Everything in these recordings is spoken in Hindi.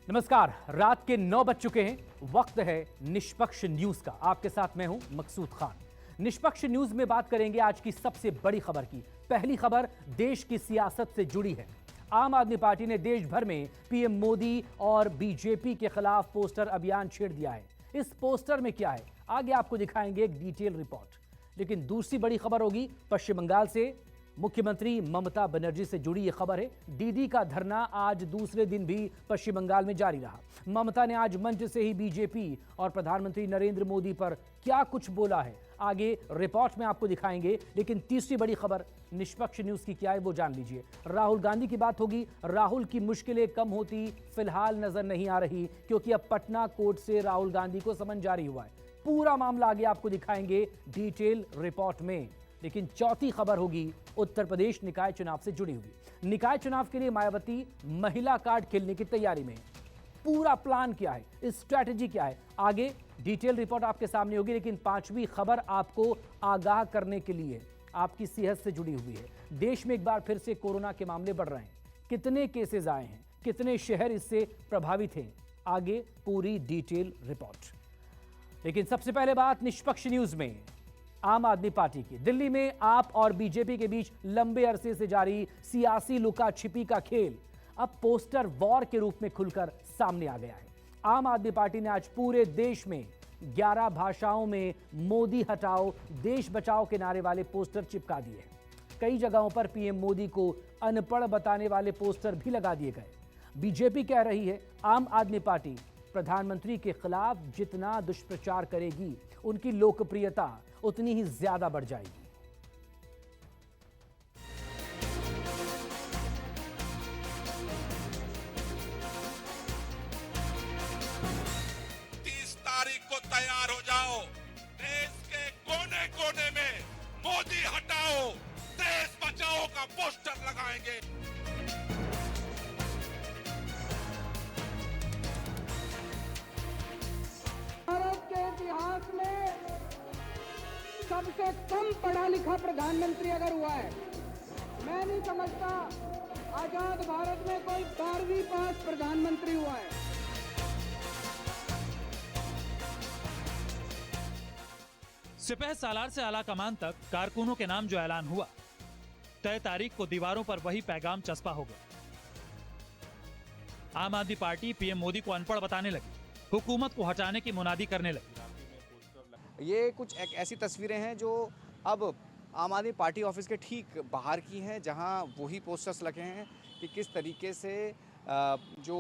नमस्कार। रात के 9 बज चुके हैं। वक्त है निष्पक्ष न्यूज का। आपके साथ मैं हूं मकसूद खान। निष्पक्ष न्यूज में बात करेंगे आज की सबसे बड़ी खबर की। पहली खबर देश की सियासत से जुड़ी है। आम आदमी पार्टी ने देश भर में पीएम मोदी और बीजेपी के खिलाफ पोस्टर अभियान छेड़ दिया है। इस पोस्टर में क्या है, आगे आपको दिखाएंगे एक डिटेल रिपोर्ट। लेकिन दूसरी बड़ी खबर होगी पश्चिम बंगाल से। मुख्यमंत्री ममता बनर्जी से जुड़ी यह खबर है। दीदी का धरना आज दूसरे दिन भी पश्चिम बंगाल में जारी रहा। ममता ने आज मंच से ही बीजेपी और प्रधानमंत्री नरेंद्र मोदी पर क्या कुछ बोला है, आगे रिपोर्ट में आपको दिखाएंगे। लेकिन तीसरी बड़ी खबर निष्पक्ष न्यूज की क्या है वो जान लीजिए। राहुल गांधी की बात होगी। राहुल की मुश्किलें कम होती फिलहाल नजर नहीं आ रही, क्योंकि अब पटना कोर्ट से राहुल गांधी को समन जारी हुआ है। पूरा मामला आगे आपको दिखाएंगे डिटेल रिपोर्ट में। लेकिन चौथी खबर होगी उत्तर प्रदेश निकाय चुनाव से जुड़ी हुई। निकाय चुनाव के लिए मायावती महिला कार्ड खेलने की तैयारी में। पूरा प्लान क्या है, स्ट्रैटेजी क्या है, आगे डिटेल रिपोर्ट आपके सामने होगी। लेकिन पांचवी खबर आपको आगाह करने के लिए आपकी सेहत से जुड़ी हुई है। देश में एक बार फिर से कोरोना के मामले बढ़ रहे हैं। कितने केसेस आए हैं, कितने शहर इससे प्रभावित हैं, आगे पूरी डिटेल रिपोर्ट। लेकिन सबसे पहले बात निष्पक्ष न्यूज में आम आदमी पार्टी की। दिल्ली में आप और बीजेपी के बीच लंबे अरसे से जारी सियासी लुका छिपी का खेल अब पोस्टर वॉर के रूप में खुलकर सामने आ गया है। आम आदमी पार्टी ने आज पूरे देश में 11 भाषाओं में मोदी हटाओ देश बचाओ के नारे वाले पोस्टर चिपका दिए हैं। कई जगहों पर पीएम मोदी को अनपढ़ बताने वाले पोस्टर भी लगा दिए गए। बीजेपी कह रही है आम आदमी पार्टी प्रधानमंत्री के खिलाफ जितना दुष्प्रचार करेगी, उनकी लोकप्रियता उतनी ही ज्यादा बढ़ जाएगी। 30 तारीख को तैयार हो जाओ। देश के कोने कोने में मोदी हटाओ देश बचाओ का पोस्टर लगाएंगे। भारत के इतिहास में सबसे कम पढ़ा लिखा प्रधानमंत्री अगर हुआ है, मैं नहीं समझता आजाद भारत में कोई 12वीं पास प्रधानमंत्री हुआ है। सिपह सालार से आला कमान तक कारकुनों के नाम जो ऐलान हुआ, तय तारीख को दीवारों पर वही पैगाम चस्पा हो गया। आम आदमी पार्टी पीएम मोदी को अनपढ़ बताने लगी, हुकूमत को हटाने की मुनादी करने लगी। ये कुछ एक ऐसी तस्वीरें हैं जो अब आम आदमी पार्टी ऑफिस के ठीक बाहर की हैं, जहां वही पोस्टर्स लगे हैं कि किस तरीके से जो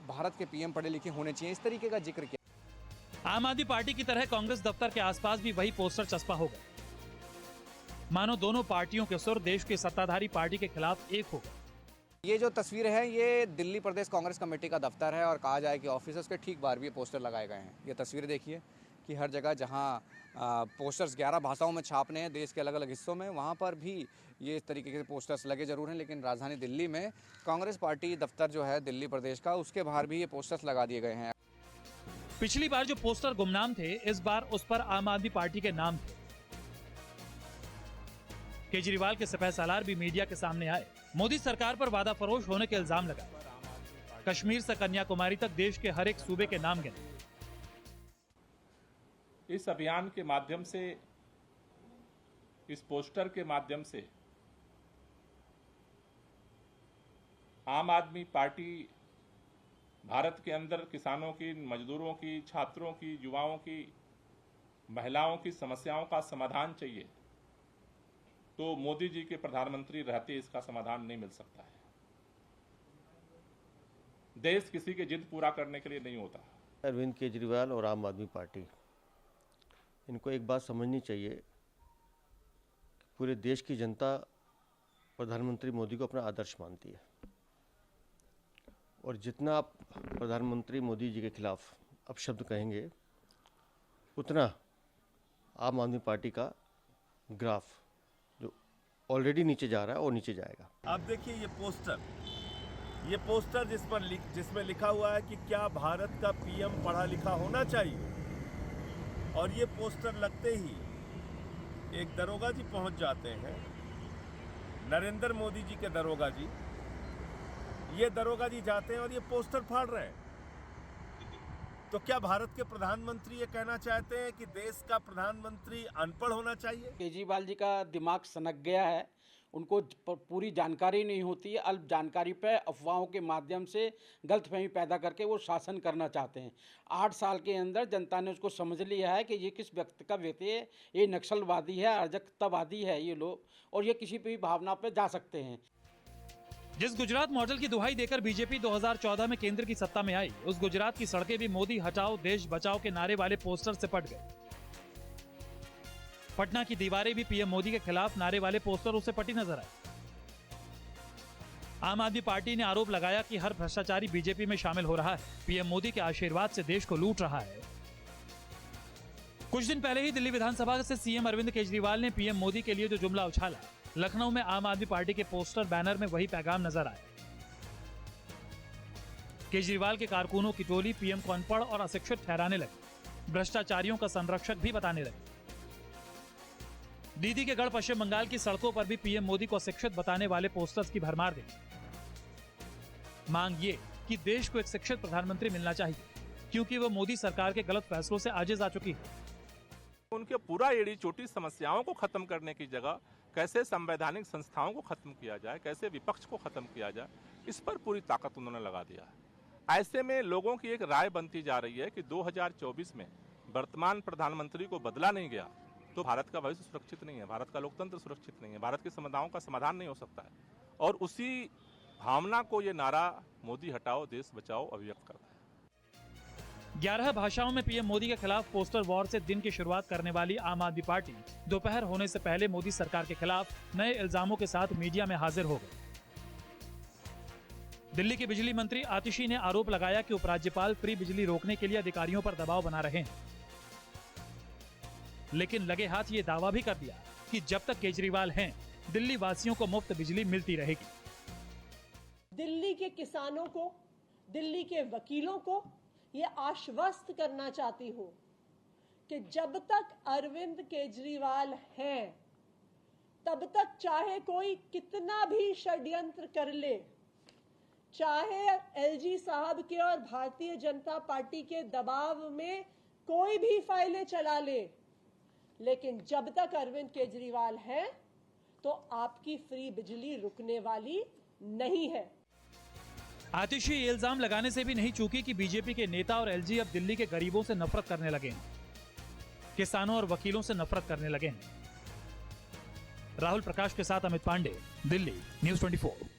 भारत के पीएम पढ़े लिखे होने चाहिए, इस तरीके का जिक्र किया। आम आदमी पार्टी की तरह कांग्रेस दफ्तर के आसपास भी वही पोस्टर चस्पा हो गए, मानो दोनों पार्टियों के सुर देश की सत्ताधारी पार्टी के खिलाफ एक हो गए। ये जो तस्वीर है ये दिल्ली प्रदेश कांग्रेस कमेटी का दफ्तर है और कहा जाए कि ऑफिस, उसके ठीक बाहर भी पोस्टर लगाए गए हैं। ये तस्वीर देखिए कि हर जगह जहां पोस्टर्स 11 भाषाओं में छापने हैं देश के अलग अलग हिस्सों में, वहां पर भी ये इस तरीके के पोस्टर्स लगे जरूर हैं। लेकिन राजधानी दिल्ली में कांग्रेस पार्टी दफ्तर जो है दिल्ली प्रदेश का, उसके बाहर भी ये पोस्टर्स लगा दिए गए हैं। पिछली बार जो पोस्टर गुमनाम थे, इस बार उस पर आम आदमी पार्टी के नाम थे। केजरीवाल के सिपह सालार भी मीडिया के सामने आए, मोदी सरकार पर वादा फरोश होने के इल्जाम लगाए। कश्मीर से कन्याकुमारी तक देश के हर एक सूबे के नाम गिने। इस अभियान के माध्यम से, इस पोस्टर के माध्यम से आम आदमी पार्टी भारत के अंदर किसानों की, मजदूरों की, छात्रों की, युवाओं की, महिलाओं की समस्याओं का समाधान चाहिए तो मोदी जी के प्रधानमंत्री रहते इसका समाधान नहीं मिल सकता है। देश किसी की जिद पूरा करने के लिए नहीं होता। अरविंद केजरीवाल और आम आदमी पार्टी, इनको एक बात समझनी चाहिए कि पूरे देश की जनता प्रधानमंत्री मोदी को अपना आदर्श मानती है और जितना आप प्रधानमंत्री मोदी जी के खिलाफ अपशब्द कहेंगे, उतना आम आदमी पार्टी का ग्राफ जो ऑलरेडी नीचे जा रहा है और नीचे जाएगा। आप देखिए ये पोस्टर जिसमें लिखा हुआ है कि क्या भारत का पीएम पढ़ा लिखा होना चाहिए, और ये पोस्टर लगते ही एक दरोगा जी पहुंच जाते हैं, नरेंद्र मोदी जी के दरोगा जी। ये दरोगा जी जाते हैं और ये पोस्टर फाड़ रहे हैं। तो क्या भारत के प्रधानमंत्री ये कहना चाहते हैं कि देश का प्रधानमंत्री अनपढ़ होना चाहिए? केजरीवाल जी का दिमाग सनक गया है, उनको पूरी जानकारी नहीं होती है, अल्प जानकारी पे अफवाहों के माध्यम से गलतफहमी पैदा करके वो शासन करना चाहते हैं। 8 साल के अंदर जनता ने उसको समझ लिया है कि ये किस व्यक्ति का व्यक्ति है, ये नक्सलवादी है, अराजकतावादी है ये लोग, और ये किसी भी भावना पे जा सकते हैं। जिस गुजरात मॉडल की दुहाई देकर बीजेपी 2014 में केंद्र की सत्ता में आई, उस गुजरात की सड़कें भी मोदी हटाओ देश बचाओ के नारे वाले पोस्टर से पट गए। पटना की दीवारें भी पीएम मोदी के खिलाफ नारे वाले पोस्टरों से पटी नजर आई। आम आदमी पार्टी ने आरोप लगाया कि हर भ्रष्टाचारी बीजेपी में शामिल हो रहा है, पीएम मोदी के आशीर्वाद से देश को लूट रहा है। कुछ दिन पहले ही दिल्ली विधानसभा से सीएम अरविंद केजरीवाल ने पीएम मोदी के लिए जो जुमला उछाला, लखनऊ में आम आदमी पार्टी के पोस्टर बैनर में वही पैगाम नजर आया। केजरीवाल के कारकुनों की टोली पीएम को अनपढ़ और अशिक्षित ठहराने लगी, भ्रष्टाचारियों का संरक्षक भी बताने लगे। दीदी के गढ़ पश्चिम बंगाल की सड़कों पर भी पीएम मोदी को शिक्षित बताने वाले पोस्टर्स की भरमार दी। मांग ये कि देश को एक शिक्षित प्रधानमंत्री मिलना चाहिए, क्योंकि वो मोदी सरकार के गलत फैसलों से आजिज आ चुकी है। उनके पूरा एड़ी चोटी समस्याओं को खत्म करने की जगह कैसे संवैधानिक संस्थाओं को खत्म किया जाए, कैसे विपक्ष को खत्म किया जाए, इस पर पूरी ताकत उन्होंने लगा दिया है। ऐसे में लोगों की एक राय बनती जा रही है कि 2024 में वर्तमान प्रधानमंत्री को बदला नहीं गया तो भारत का भविष्य सुरक्षित नहीं है, भारत का लोकतंत्र सुरक्षित नहीं है, भारत की समस्याओं का समाधान नहीं हो सकता है। और उसी भावना को ये नारा मोदी हटाओ देश बचाओ अभिव्यक्त करता है। 11 भाषाओं में पीएम मोदी के खिलाफ पोस्टर वॉर से दिन की शुरुआत करने वाली आम आदमी पार्टी दोपहर होने से पहले मोदी सरकार के खिलाफ नए इल्जामों के साथ मीडिया में हाजिर हो गई। दिल्ली के बिजली मंत्री आतिशी ने आरोप लगाया कि उपराज्यपाल फ्री बिजली रोकने के लिए अधिकारियों पर दबाव बना रहे हैं, लेकिन लगे हाथ ये दावा भी कर दिया कि जब तक केजरीवाल हैं, दिल्ली वासियों को मुफ्त बिजली मिलती रहेगी। दिल्ली के किसानों को, दिल्ली के वकीलों को ये आश्वस्त करना चाहती हूं कि जब तक अरविंद केजरीवाल हैं, तब तक चाहे कोई कितना भी षड्यंत्र कर ले, चाहे एलजी साहब के और भारतीय जनता पार्टी के दबाव में कोई भी फाइलें चला ले, लेकिन जब तक अरविंद केजरीवाल हैं, तो आपकी फ्री बिजली रुकने वाली नहीं है। आतिशी ये इल्जाम लगाने से भी नहीं चूकी कि बीजेपी के नेता और एलजी अब दिल्ली के गरीबों से नफरत करने लगे हैं, किसानों और वकीलों से नफरत करने लगे हैं। राहुल प्रकाश के साथ अमित पांडे, दिल्ली, न्यूज़ 24।